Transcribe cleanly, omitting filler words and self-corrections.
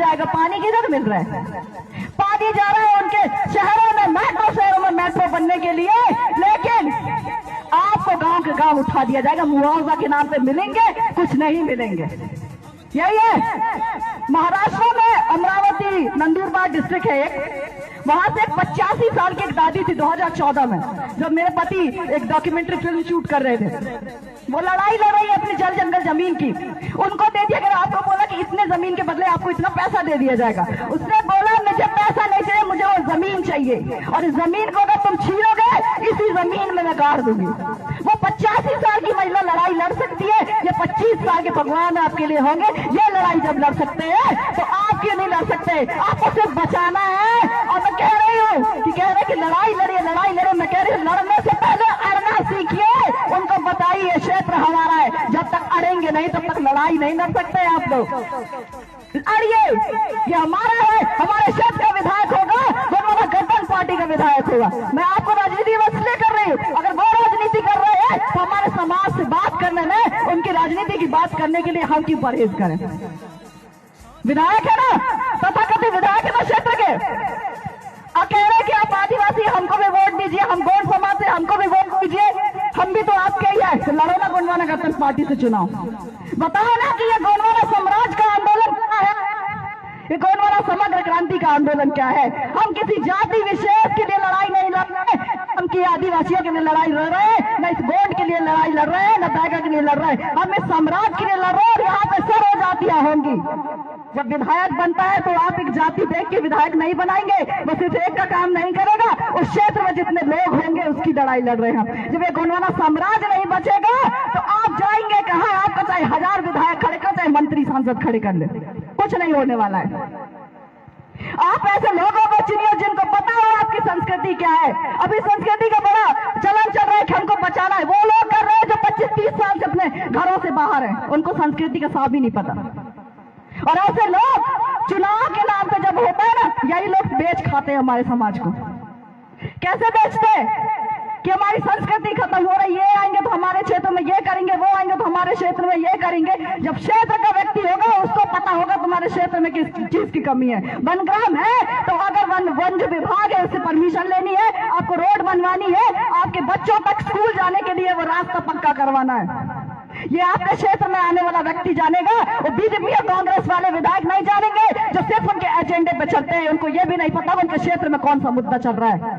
जाएगा, पानी किधर मिल रहा है? पानी जा रहा है उनके शहरों में, मेट्रो शहरों में मेट्रो बनने के लिए, लेकिन आपको गांव के गांव उठा दिया जाएगा, मुआवजा के नाम पे मिलेंगे, कुछ नहीं मिलेंगे। यही है महाराष्ट्र में अमरावती नंदुरबार डिस्ट्रिक्ट है एक, वहां से 85 साल की एक दादी थी 2014 में, जब मेरे पति एक डॉक्यूमेंट्री फिल्म शूट कर रहे थे। वो लड़ाई लड़ रही है अपनी जल जंगल जमीन की, उनको दे दिया गया, आपको बोला कि इतने जमीन के बदले आपको इतना पैसा दे दिया जाएगा। उसने बोला मुझे पैसा नहीं चाहिए, मुझे वो जमीन चाहिए, और इस जमीन को अगर तुम छीनोगे इसी जमीन में मैं गाड़ दूंगी। वो 85 साल की महिला लड़ाई लड़ सकती है, ये 25 साल के भगवान आपके लिए होंगे, ये लड़ाई जब लड़ सकते हैं तो आप क्यों नहीं लड़ सकते? आपको सिर्फ बचाना है। और मैं कह रही हूँ कि कह रहे कि लड़ाई लड़िए, लड़ाई लड़े, मैं कह रही हूँ लड़ने से पहले अड़ना सीखिए, उनको बताइए क्षेत्र हमारा है, जब तक अड़ेंगे नहीं तब तक लड़ाई नहीं लड़ सकते आप लोग। अड़िए, ये हमारा है, हमारे क्षेत्र का विधायक होगा, दोनों गठबंधन पार्टी का विधायक होगा। मैं आपको राजनीति में इसलिए कर रही हूँ, अगर वो राजनीति कर रहे हैं तो हमारे समाज से बात करने में, उनकी राजनीति की बात करने के लिए हम क्यों परहेज करें? विधायक है ना, तथाकथित विधायक है ना क्षेत्र के, कह रहे कि आप आदिवासी, हमको भी वोट दीजिए, हम गोंड समाज से, हमको भी वोट दीजिए, हम भी तो आपके ही है, तो लड़ो ना गोंडवाना गणतंत्र पार्टी से चुनाव। बताओ ना कि ये गोंडवाना साम्राज्य का आंदोलन क्या है, ये गोंडवाना समग्र क्रांति का आंदोलन क्या है? हम किसी जाति विशेष के लिए लड़ाई नहीं लड़ रहे, हम की आदिवासियों के लिए लड़ाई लड़ रहे हैं, न इस गोंड के लिए लड़ाई लड़ रहे हैं, न बैगा के लिए लड़ रहे हैं, हम इस साम्राज्य के लिए लड़ रहे हैं। और यहाँ पे सर्व जातियां होंगी। जब विधायक बनता है तो आप एक जाति देख के विधायक नहीं बनाएंगे, वो सिर्फ एक का काम नहीं करेगा, उस क्षेत्र में जितने लोग होंगे उसकी लड़ाई लड़ रहे हैं। जब ये गोंडवाना साम्राज्य नहीं बचेगा तो आप जाएंगे कहाँ? आपको चाहे 1000 विधायक खड़े कर, चाहे मंत्री सांसद खड़े कर ले, कुछ नहीं होने वाला है। आप ऐसे लोगों को चुनिए जिनको पता हो आपकी संस्कृति क्या है। अभी संस्कृति का बड़ा चलन चल रहा है कि हमको बचाना है, वो लोग कर रहे हैं जो 25-30 साल से अपने घरों से बाहर है, उनको संस्कृति का साफ भी नहीं पता। और ऐसे लोग चुनाव के नाम पे जब होता है ना, यही लोग बेच खाते हैं हमारे समाज को। कैसे बेचते हैं? कि हमारी संस्कृति खत्म हो रही है, ये आएंगे तो हमारे क्षेत्र में ये करेंगे, वो आएंगे तो हमारे क्षेत्र में ये करेंगे। जब क्षेत्र का व्यक्ति होगा उसको पता होगा तुम्हारे क्षेत्र में किस चीज की कमी है। वनग्राम है तो अगर वन विभाग है उससे परमिशन लेनी है, आपको रोड बनवानी है, आपके बच्चों तक स्कूल जाने के लिए वो रास्ता पक्का करवाना है, ये आपके क्षेत्र में आने वाला व्यक्ति जानेगा। वो बीजेपी और कांग्रेस वाले विधायक नहीं जानेंगे जो सिर्फ उनके एजेंडे पे चलते हैं, उनको ये भी नहीं पता उनके क्षेत्र में कौन सा मुद्दा चल रहा है।